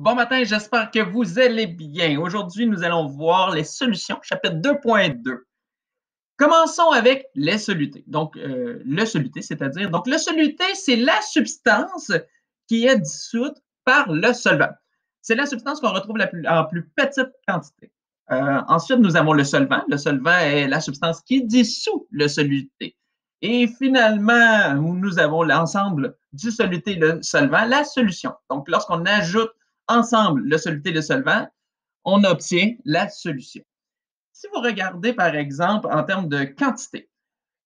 Bon matin, j'espère que vous allez bien. Aujourd'hui, nous allons voir les solutions, chapitre 2.2. Commençons avec les solutés. Donc, le soluté, c'est-à-dire, le soluté, c'est la substance qui est dissoute par le solvant. C'est la substance qu'on retrouve en plus petite quantité. Ensuite, nous avons le solvant. Le solvant est la substance qui dissout le soluté. Et finalement, nous avons l'ensemble du soluté et le solvant, la solution. Donc, lorsqu'on ajoute ensemble le soluté et le solvant, on obtient la solution. Si vous regardez, par exemple, en termes de quantité,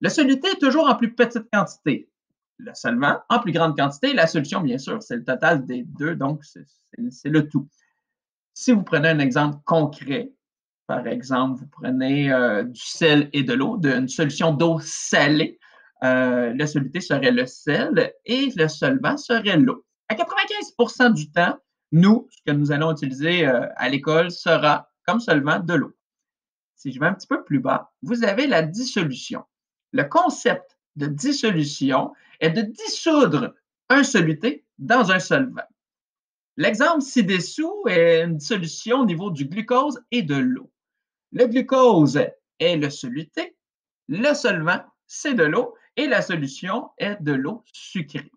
le soluté est toujours en plus petite quantité. Le solvant en plus grande quantité. La solution, bien sûr, c'est le total des deux, donc c'est le tout. Si vous prenez un exemple concret, par exemple, vous prenez du sel et de l'eau, une solution d'eau salée, le soluté serait le sel et le solvant serait l'eau. À 95% du temps, ce que nous allons utiliser à l'école sera comme solvant de l'eau. Si je vais un petit peu plus bas, vous avez la dissolution. Le concept de dissolution est de dissoudre un soluté dans un solvant. L'exemple ci-dessous est une dissolution au niveau du glucose et de l'eau. Le glucose est le soluté, le solvant, c'est de l'eau et la solution est de l'eau sucrée.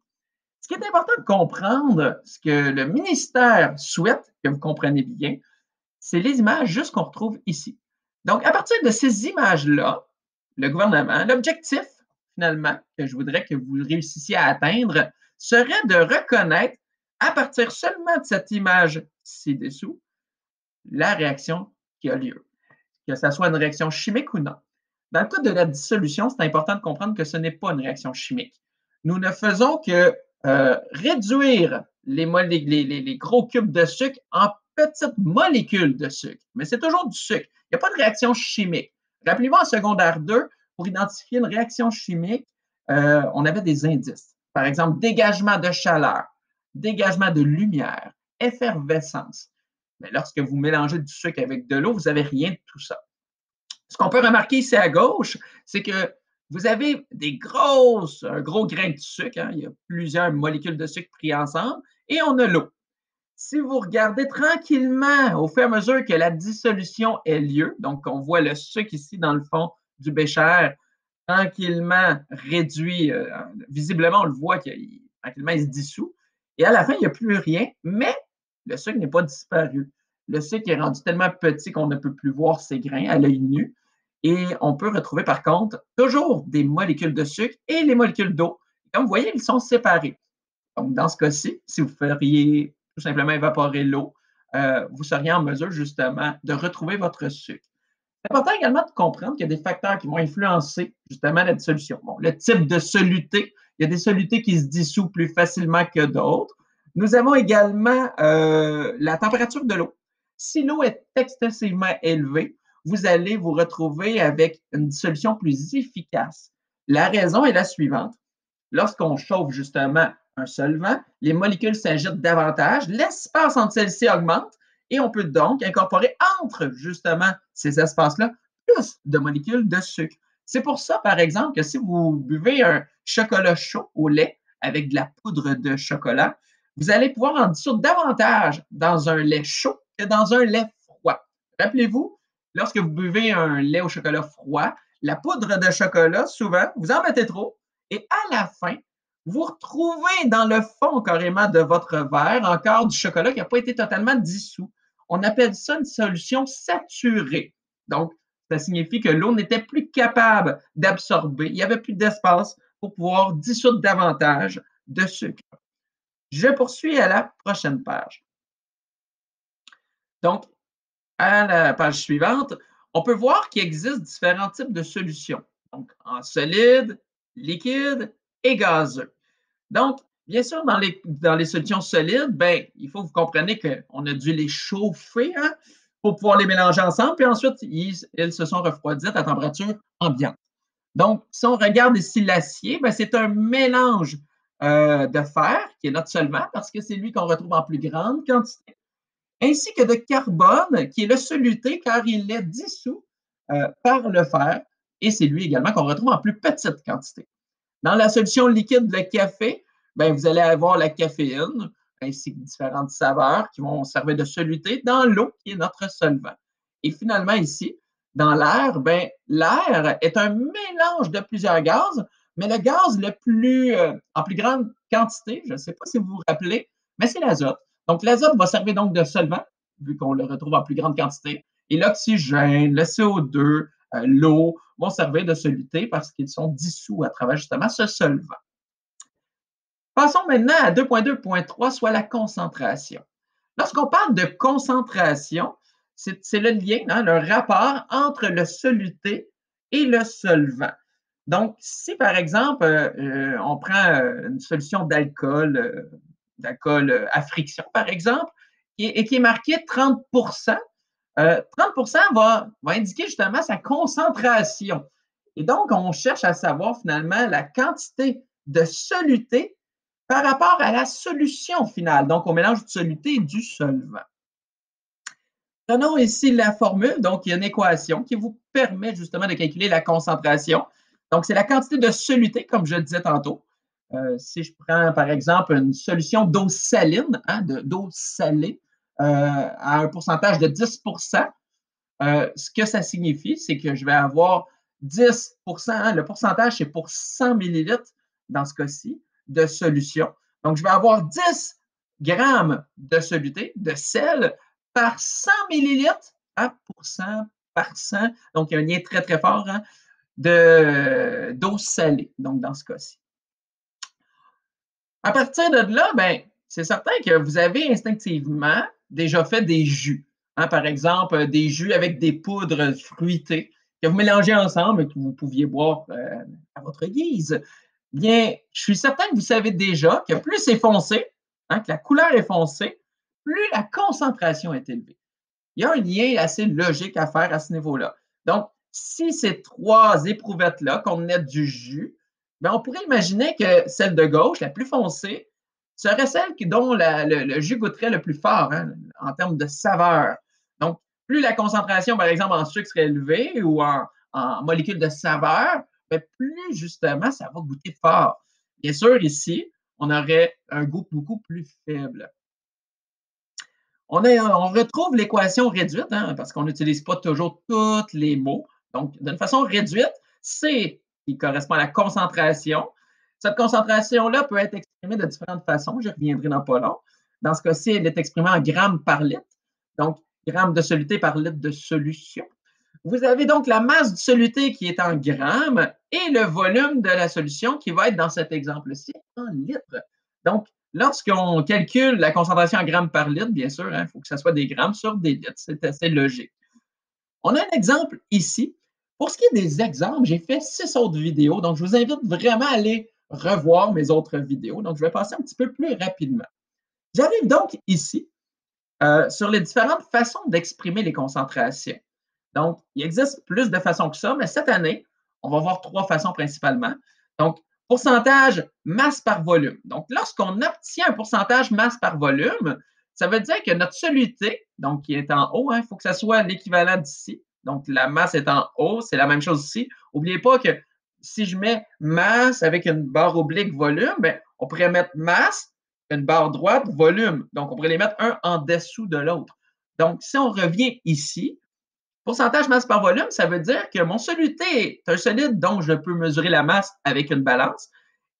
Ce qui est important de comprendre, ce que le ministère souhaite que vous compreniez bien, c'est les images juste qu'on retrouve ici. Donc, à partir de ces images-là, le gouvernement, l'objectif, finalement, que je voudrais que vous réussissiez à atteindre, serait de reconnaître, à partir seulement de cette image ci-dessous, la réaction qui a lieu, que ce soit une réaction chimique ou non. Dans le cas de la dissolution, c'est important de comprendre que ce n'est pas une réaction chimique. Nous ne faisons que réduire les gros cubes de sucre en petites molécules de sucre, mais c'est toujours du sucre. Il n'y a pas de réaction chimique. Rappelez-vous, en secondaire 2, pour identifier une réaction chimique, on avait des indices. Par exemple, dégagement de chaleur, dégagement de lumière, effervescence. Mais lorsque vous mélangez du sucre avec de l'eau, vous n'avez rien de tout ça. Ce qu'on peut remarquer ici à gauche, c'est que vous avez un gros grain de sucre, hein, il y a plusieurs molécules de sucre prises ensemble, et on a l'eau. Si vous regardez tranquillement, au fur et à mesure que la dissolution ait lieu, donc on voit le sucre ici dans le fond du bécher, tranquillement réduit, visiblement on le voit tranquillement il se dissout, et à la fin il n'y a plus rien, mais le sucre n'est pas disparu. Le sucre est rendu tellement petit qu'on ne peut plus voir ses grains à l'œil nu, et on peut retrouver par contre toujours des molécules de sucre et les molécules d'eau. Comme vous voyez, ils sont séparés. Donc, dans ce cas-ci, si vous feriez tout simplement évaporer l'eau, vous seriez en mesure justement de retrouver votre sucre. C'est important également de comprendre qu'il y a des facteurs qui vont influencer justement la dissolution. Bon, le type de soluté, il y a des solutés qui se dissouent plus facilement que d'autres. Nous avons également la température de l'eau. Si l'eau est excessivement élevée, vous allez vous retrouver avec une dissolution plus efficace. La raison est la suivante. Lorsqu'on chauffe justement un solvant, les molécules s'agitent davantage, l'espace entre celles-ci augmente et on peut donc incorporer entre justement ces espaces-là plus de molécules de sucre. C'est pour ça, par exemple, que si vous buvez un chocolat chaud au lait avec de la poudre de chocolat, vous allez pouvoir en dissoudre davantage dans un lait chaud que dans un lait froid. Rappelez-vous, lorsque vous buvez un lait au chocolat froid, la poudre de chocolat, souvent, vous en mettez trop et à la fin, vous retrouvez dans le fond carrément de votre verre encore du chocolat qui n'a pas été totalement dissous. On appelle ça une solution saturée. Donc, ça signifie que l'eau n'était plus capable d'absorber. Il n'y avait plus d'espace pour pouvoir dissoudre davantage de sucre. Je poursuis à la prochaine page. Donc, à la page suivante, on peut voir qu'il existe différents types de solutions. Donc, en solide, liquide et gazeux. Donc, bien sûr, dans les solutions solides, ben, il faut que vous compreniez qu'on a dû les chauffer hein, pour pouvoir les mélanger ensemble, puis ensuite, ils se sont refroidis à température ambiante. Donc, si on regarde ici l'acier, ben, c'est un mélange de fer, qui est notre solvant, parce que c'est lui qu'on retrouve en plus grande quantité, ainsi que de carbone, qui est le soluté, car il est dissous par le fer, et c'est lui également qu'on retrouve en plus petite quantité. Dans la solution liquide, le café, ben, vous allez avoir la caféine, ainsi que différentes saveurs qui vont servir de soluté dans l'eau qui est notre solvant. Et finalement, ici, dans l'air, ben, l'air est un mélange de plusieurs gaz, mais le gaz en plus grande quantité, je ne sais pas si vous vous rappelez, mais c'est l'azote. Donc, l'azote va servir donc de solvant, vu qu'on le retrouve en plus grande quantité. Et l'oxygène, le CO2, l'eau vont servir de soluté parce qu'ils sont dissous à travers justement ce solvant. Passons maintenant à 2.2.3, soit la concentration. Lorsqu'on parle de concentration, c'est le lien, hein, le rapport entre le soluté et le solvant. Donc, si par exemple, on prend une solution d'alcool à friction, par exemple, et qui est marquée 30 30 va indiquer justement sa concentration. Et donc, on cherche à savoir finalement la quantité de soluté par rapport à la solution finale, donc au mélange du soluté et du solvant. Prenons ici la formule, donc il y a une équation qui vous permet justement de calculer la concentration. Donc, c'est la quantité de soluté, comme je le disais tantôt. Si je prends par exemple une solution d'eau saline, hein, d'eau salée, à un pourcentage de 10 ce que ça signifie, c'est que je vais avoir 10 hein, le pourcentage, c'est pour 100 millilitres dans ce cas-ci, de solution. Donc, je vais avoir 10 grammes de soluté, de sel, par 100 millilitres, hein, pour 100 par 100. Donc, il y a un lien très, très fort hein, d'eau salée, donc dans ce cas-ci. À partir de là, ben, c'est certain que vous avez instinctivement déjà fait des jus. Hein, par exemple, des jus avec des poudres fruitées que vous mélangez ensemble et que vous pouviez boire à votre guise. Bien, je suis certain que vous savez déjà que plus c'est foncé, hein, que la couleur est foncée, plus la concentration est élevée. Il y a un lien assez logique à faire à ce niveau-là. Donc, si ces trois éprouvettes-là contenaient du jus, bien, on pourrait imaginer que celle de gauche, la plus foncée, serait celle dont le jus goûterait le plus fort hein, en termes de saveur. Donc, plus la concentration, par exemple, en sucre serait élevée ou en molécules de saveur, bien, plus justement, ça va goûter fort. Bien sûr, ici, on aurait un goût beaucoup plus faible. On retrouve l'équation réduite, hein, parce qu'on n'utilise pas toujours tous les mots. Donc, d'une façon réduite, C qui correspond à la concentration. Cette concentration-là peut être exprimée de différentes façons. Je reviendrai dans pas long. Dans ce cas-ci, elle est exprimée en grammes par litre. Donc, grammes de soluté par litre de solution. Vous avez donc la masse du soluté qui est en grammes et le volume de la solution qui va être dans cet exemple-ci en litres. Donc, lorsqu'on calcule la concentration en grammes par litre, bien sûr, il faut que ça soit des grammes sur des litres. C'est assez logique. On a un exemple ici. Pour ce qui est des exemples, j'ai fait 6 autres vidéos. Donc, je vous invite vraiment à aller revoir mes autres vidéos. Donc, je vais passer un petit peu plus rapidement. J'arrive donc ici sur les différentes façons d'exprimer les concentrations. Donc, il existe plus de façons que ça, mais cette année, on va voir 3 façons principalement. Donc, pourcentage masse par volume. Donc, lorsqu'on obtient un pourcentage masse par volume, ça veut dire que notre soluté, donc qui est en haut, il faut que ça soit l'équivalent d'ici. Donc, la masse est en haut, c'est la même chose ici. N'oubliez pas que si je mets masse avec une barre oblique volume, bien, on pourrait mettre masse, une barre droite, volume. Donc, on pourrait les mettre un en dessous de l'autre. Donc, si on revient ici, pourcentage masse par volume, ça veut dire que mon soluté est un solide dont je peux mesurer la masse avec une balance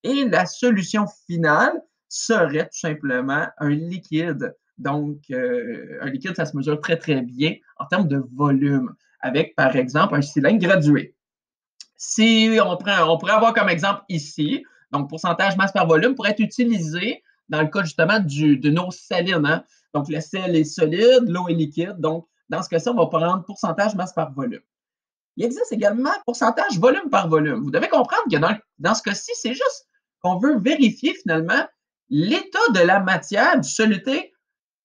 et la solution finale serait tout simplement un liquide. Donc, un liquide, ça se mesure très, très bien en termes de volume avec, par exemple, un cylindre gradué. Si on pourrait avoir comme exemple ici, donc pourcentage masse par volume pourrait être utilisé dans le cas justement d'une eau saline. Hein? Donc, le sel est solide, l'eau est liquide. Donc, dans ce cas-ci, on va prendre pourcentage masse par volume. Il existe également pourcentage volume par volume. Vous devez comprendre que dans ce cas-ci, c'est juste qu'on veut vérifier finalement l'état de la matière, du soluté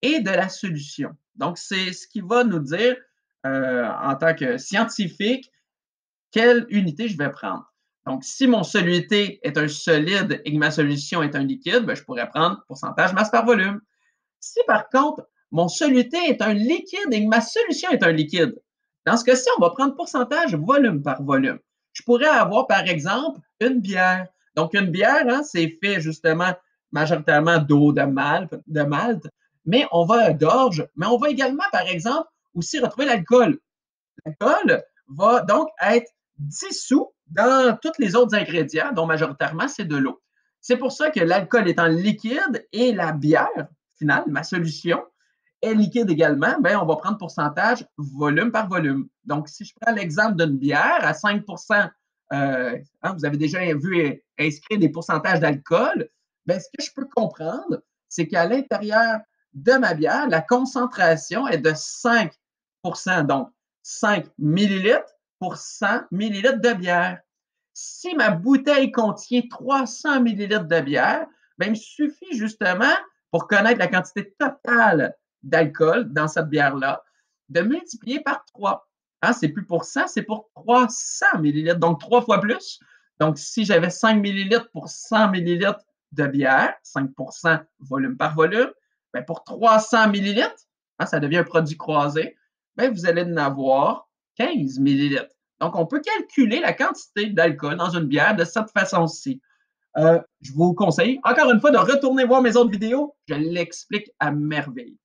et de la solution. Donc, c'est ce qui va nous dire, en tant que scientifique, quelle unité je vais prendre. Donc, si mon soluté est un solide et que ma solution est un liquide, bien, je pourrais prendre pourcentage masse par volume. Si par contre, mon soluté est un liquide et que ma solution est un liquide, dans ce cas-ci, on va prendre pourcentage volume par volume. Je pourrais avoir, par exemple, une bière. Donc, une bière, hein, c'est fait justement majoritairement d'eau de malt, mais on va d'orge, mais on va également, par exemple, aussi retrouver l'alcool. L'alcool va donc être dissous dans tous les autres ingrédients, dont majoritairement c'est de l'eau. C'est pour ça que l'alcool étant liquide et la bière, finale, ma solution, est liquide également, bien, on va prendre pourcentage volume par volume. Donc, si je prends l'exemple d'une bière à 5 vous avez déjà vu inscrire des pourcentages d'alcool, bien, ce que je peux comprendre, c'est qu'à l'intérieur de ma bière, la concentration est de 5 donc 5 millilitres pour 100 millilitres de bière. Si ma bouteille contient 300 millilitres de bière, bien, il me suffit justement, pour connaître la quantité totale d'alcool dans cette bière-là, de multiplier par 3. Hein, c'est plus pour 100, c'est pour 300 millilitres, donc 3 fois plus. Donc, si j'avais 5 millilitres pour 100 millilitres de bière, 5 volume par volume, bien, pour 300 millilitres, hein, ça devient un produit croisé, bien, vous allez en avoir 15 millilitres. Donc, on peut calculer la quantité d'alcool dans une bière de cette façon-ci. Je vous conseille, encore une fois, de retourner voir mes autres vidéos. Je l'explique à merveille.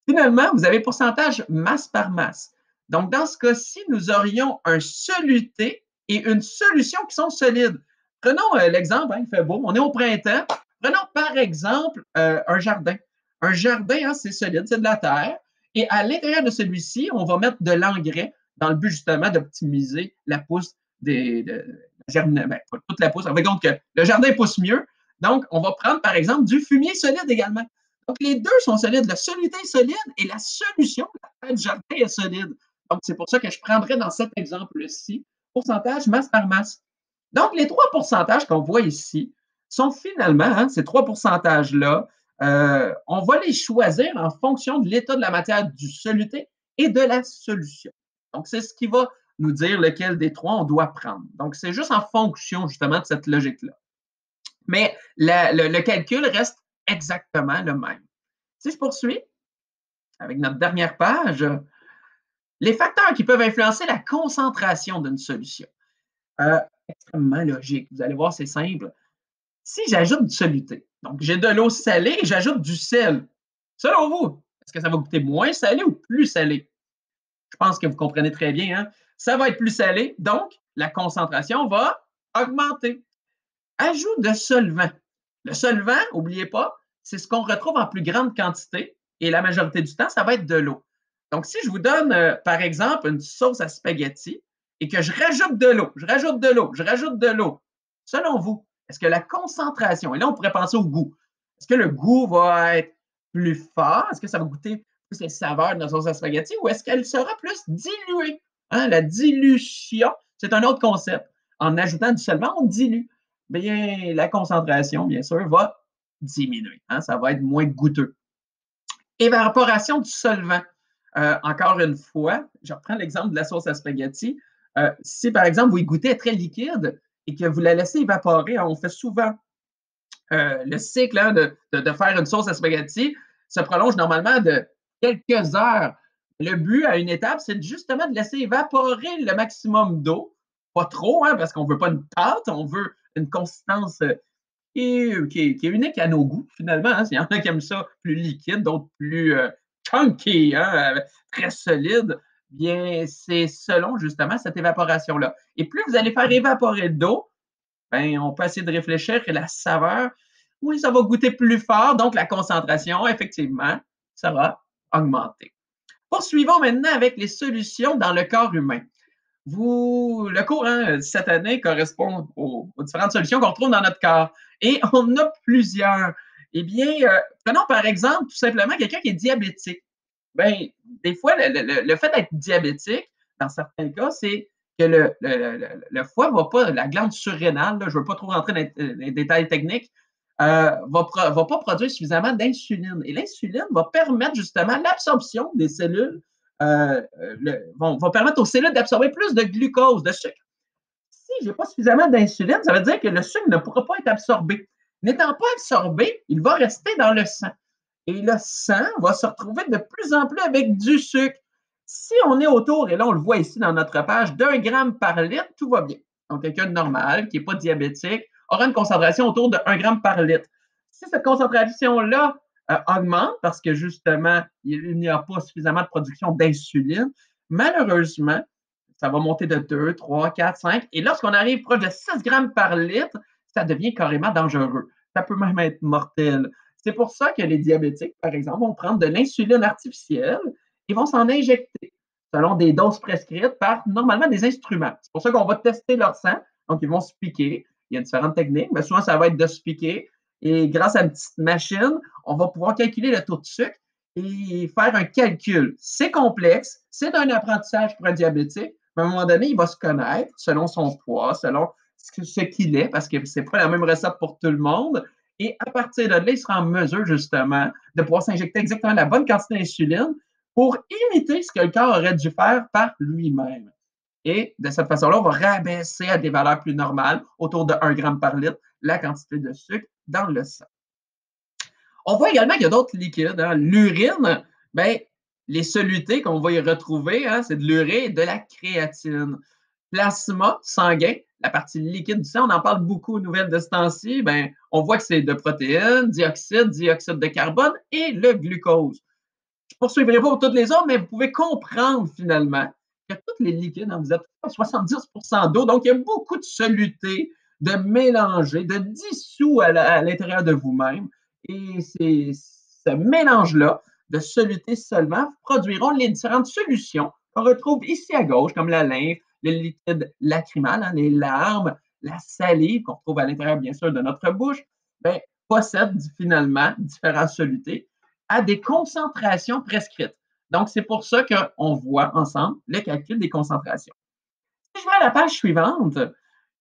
Finalement, vous avez pourcentage masse par masse. Donc, dans ce cas-ci, nous aurions un soluté et une solution qui sont solides. Prenons l'exemple, hein, il fait beau, on est au printemps. Prenons par exemple un jardin. Un jardin, hein, c'est solide, c'est de la terre. Et à l'intérieur de celui-ci, on va mettre de l'engrais dans le but justement d'optimiser la pousse pas toute la pousse. On va donc que le jardin pousse mieux. Donc, on va prendre par exemple du fumier solide également. Donc, les deux sont solides. La soluté est solide et la solution, la tête du jardin est solide. Donc, c'est pour ça que je prendrais dans cet exemple-ci pourcentage masse par masse. Donc, les trois pourcentages qu'on voit ici sont finalement, hein, ces trois pourcentages-là, on va les choisir en fonction de l'état de la matière du soluté et de la solution. Donc, c'est ce qui va nous dire lequel des trois on doit prendre. Donc, c'est juste en fonction justement de cette logique-là. Mais le calcul reste exactement le même. Si je poursuis avec notre dernière page, les facteurs qui peuvent influencer la concentration d'une solution. Extrêmement logique. Vous allez voir, c'est simple. Si j'ajoute du soluté, donc j'ai de l'eau salée et j'ajoute du sel, selon vous, est-ce que ça va goûter moins salé ou plus salé? Je pense que vous comprenez très bien. Hein? Ça va être plus salé, donc la concentration va augmenter. Ajout de solvant. Le solvant, n'oubliez pas, c'est ce qu'on retrouve en plus grande quantité et la majorité du temps, ça va être de l'eau. Donc, si je vous donne, par exemple, une sauce à spaghetti et que je rajoute de l'eau, je rajoute de l'eau, je rajoute de l'eau, selon vous, est-ce que la concentration, et là, on pourrait penser au goût, est-ce que le goût va être plus fort? Est-ce que ça va goûter plus les saveurs de la sauce à spaghetti ou est-ce qu'elle sera plus diluée? Hein, la dilution, c'est un autre concept. En ajoutant du solvant, on dilue. Bien, la concentration, bien sûr, va diminuer. Hein, ça va être moins goûteux. Évaporation du solvant. Encore une fois, je reprends l'exemple de la sauce à spaghetti. Si, par exemple, vous y goûtez très liquide et que vous la laissez évaporer, on fait souvent le cycle hein, de faire une sauce à spaghetti se prolonge normalement de quelques heures. Le but à une étape, c'est justement de laisser évaporer le maximum d'eau. Pas trop, hein, parce qu'on ne veut pas une pâte, on veut une consistance qui est unique à nos goûts, finalement. Hein. Il y en a qui aiment ça plus liquide, d'autres plus chunky, hein, très solide. Bien, c'est selon justement cette évaporation-là. Et plus vous allez faire évaporer d'eau, ben, on peut essayer de réfléchir et la saveur, oui, ça va goûter plus fort, donc la concentration, effectivement, ça va augmenter. Poursuivons maintenant avec les solutions dans le corps humain. Le cours hein, cette année correspond aux différentes solutions qu'on retrouve dans notre corps. Et on a plusieurs. Eh bien, prenons par exemple tout simplement quelqu'un qui est diabétique. Bien, des fois, le fait d'être diabétique, dans certains cas, c'est que le foie ne va pas, la glande surrénale, là, je ne veux pas trop rentrer dans les détails techniques, va pas produire suffisamment d'insuline. Et l'insuline va permettre justement l'absorption des cellules, va permettre aux cellules d'absorber plus de glucose, de sucre. Si je n'ai pas suffisamment d'insuline, ça veut dire que le sucre ne pourra pas être absorbé. N'étant pas absorbé, il va rester dans le sang. Et le sang va se retrouver de plus en plus avec du sucre. Si on est autour, et là on le voit ici dans notre page, d'1 gramme par litre, tout va bien. Donc quelqu'un de normal, qui n'est pas diabétique, aura une concentration autour de 1 gramme par litre. Si cette concentration-là augmente parce que justement, il n'y a pas suffisamment de production d'insuline, malheureusement, ça va monter de 2, 3, 4, 5. Et lorsqu'on arrive proche de 6 grammes par litre, ça devient carrément dangereux. Ça peut même être mortel. C'est pour ça que les diabétiques, par exemple, vont prendre de l'insuline artificielle et vont s'en injecter selon des doses prescrites par normalement des instruments. C'est pour ça qu'on va tester leur sang. Donc, ils vont se piquer. Il y a différentes techniques, mais souvent, ça va être de se piquer. Et grâce à une petite machine, on va pouvoir calculer le taux de sucre et faire un calcul. C'est complexe, c'est un apprentissage pour un diabétique, mais à un moment donné, il va se connaître selon son poids, selon ce qu'il est, parce que ce n'est pas la même recette pour tout le monde. Et à partir de là, il sera en mesure justement de pouvoir s'injecter exactement la bonne quantité d'insuline pour imiter ce que le corps aurait dû faire par lui-même. Et de cette façon-là, on va rabaisser à des valeurs plus normales, autour de 1 gramme par litre, la quantité de sucre dans le sang. On voit également qu'il y a d'autres liquides. Hein. L'urine, ben, les solutés qu'on va y retrouver, hein, c'est de l'urée et de la créatine. Plasma sanguin, la partie liquide du sang, on en parle beaucoup aux nouvelles de ce temps-ci, ben, on voit que c'est de protéines, dioxyde de carbone et le glucose. Je ne poursuivrai pas pour toutes les autres, mais vous pouvez comprendre finalement que tous les liquides, hein, vous êtes à 70% d'eau, donc il y a beaucoup de solutés, de mélangés, de dissous à l'intérieur de vous-même. Et ce mélange-là de solutés seulement produiront les différentes solutions qu'on retrouve ici à gauche, comme la lymphe, le liquide lacrymal, hein, les larmes, la salive qu'on retrouve à l'intérieur, bien sûr, de notre bouche, ben, possèdent finalement différentes solutés à des concentrations prescrites. Donc, c'est pour ça qu'on voit ensemble le calcul des concentrations. Si je vais à la page suivante,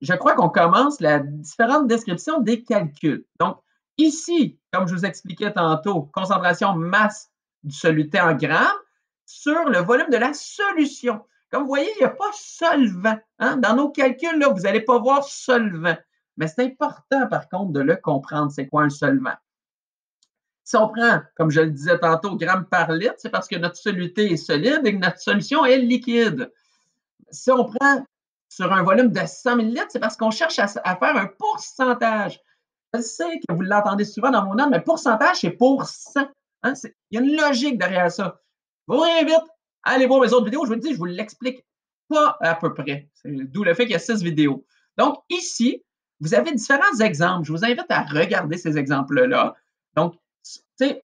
je crois qu'on commence la différente description des calculs. Donc, ici, comme je vous expliquais tantôt, concentration masse du soluté en grammes sur le volume de la solution. Comme vous voyez, il n'y a pas solvant. Hein? Dans nos calculs, là, vous n'allez pas voir solvant. Mais c'est important, par contre, de le comprendre. C'est quoi un solvant? Si on prend, comme je le disais tantôt, grammes par litre, c'est parce que notre soluté est solide et que notre solution est liquide. Si on prend sur un volume de 100 millilitres, c'est parce qu'on cherche à faire un pourcentage. Je sais que vous l'entendez souvent dans mon nom, mais pourcentage, c'est pour 100. Hein? Il y a une logique derrière ça. Je vous réinvite à aller voir mes autres vidéos. Je vous dis, je vous l'explique pas à peu près. D'où le fait qu'il y a 6 vidéos. Donc, ici, vous avez différents exemples. Je vous invite à regarder ces exemples-là. Donc,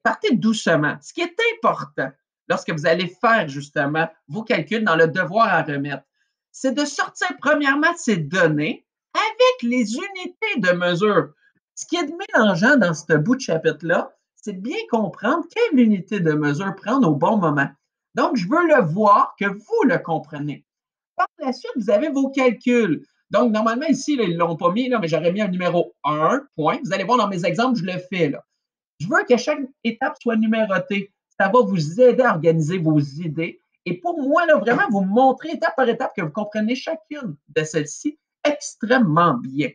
partez doucement. Ce qui est important lorsque vous allez faire justement vos calculs dans le devoir à remettre, c'est de sortir premièrement ces données avec les unités de mesure. Ce qui est mélangeant dans ce bout de chapitre-là, c'est de bien comprendre quelle unité de mesure prendre au bon moment. Donc, je veux le voir, que vous le comprenez. Par la suite, vous avez vos calculs. Donc, normalement, ici, là, ils ne l'ont pas mis, là, mais j'aurais mis un numéro 1, point. Vous allez voir dans mes exemples, je le fais. Là. Je veux que chaque étape soit numérotée. Ça va vous aider à organiser vos idées. Et pour moi, là, vraiment, vous montrer étape par étape que vous comprenez chacune de celles-ci extrêmement bien.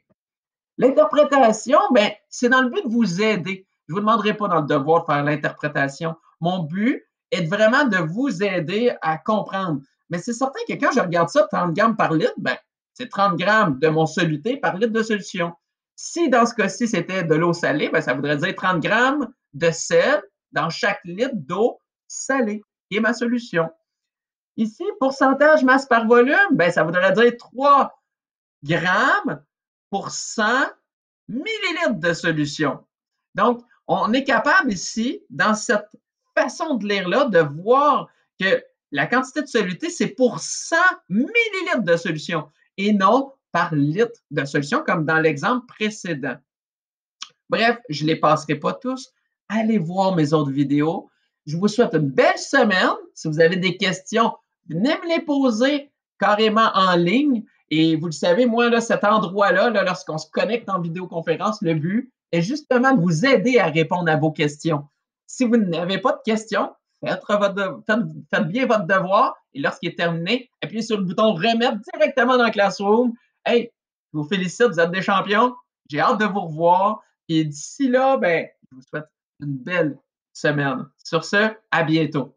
L'interprétation, ben, c'est dans le but de vous aider. Je ne vous demanderai pas dans le devoir de faire l'interprétation. Mon but est vraiment de vous aider à comprendre. Mais c'est certain que quand je regarde ça, 30 grammes par litre, ben, c'est 30 grammes de mon soluté par litre de solution. Si dans ce cas-ci, c'était de l'eau salée, ben, ça voudrait dire 30 grammes de sel dans chaque litre d'eau salée, qui est ma solution. Ici, pourcentage masse par volume, ben, ça voudrait dire 3 grammes pour 100 millilitres de solution. Donc, on est capable ici, dans cette façon de lire-là, de voir que la quantité de soluté, c'est pour 100 millilitres de solution et non par litre de solution, comme dans l'exemple précédent. Bref, je ne les passerai pas tous. Allez voir mes autres vidéos. Je vous souhaite une belle semaine. Si vous avez des questions, venez me les poser carrément en ligne. Et vous le savez, moi, là, cet endroit-là, là, lorsqu'on se connecte en vidéoconférence, le but est justement de vous aider à répondre à vos questions. Si vous n'avez pas de questions, faites bien votre devoir et lorsqu'il est terminé, appuyez sur le bouton remettre directement dans Classroom. Hey, je vous félicite, vous êtes des champions. J'ai hâte de vous revoir. Et d'ici là, ben, je vous souhaite une belle semaine. Sur ce, à bientôt.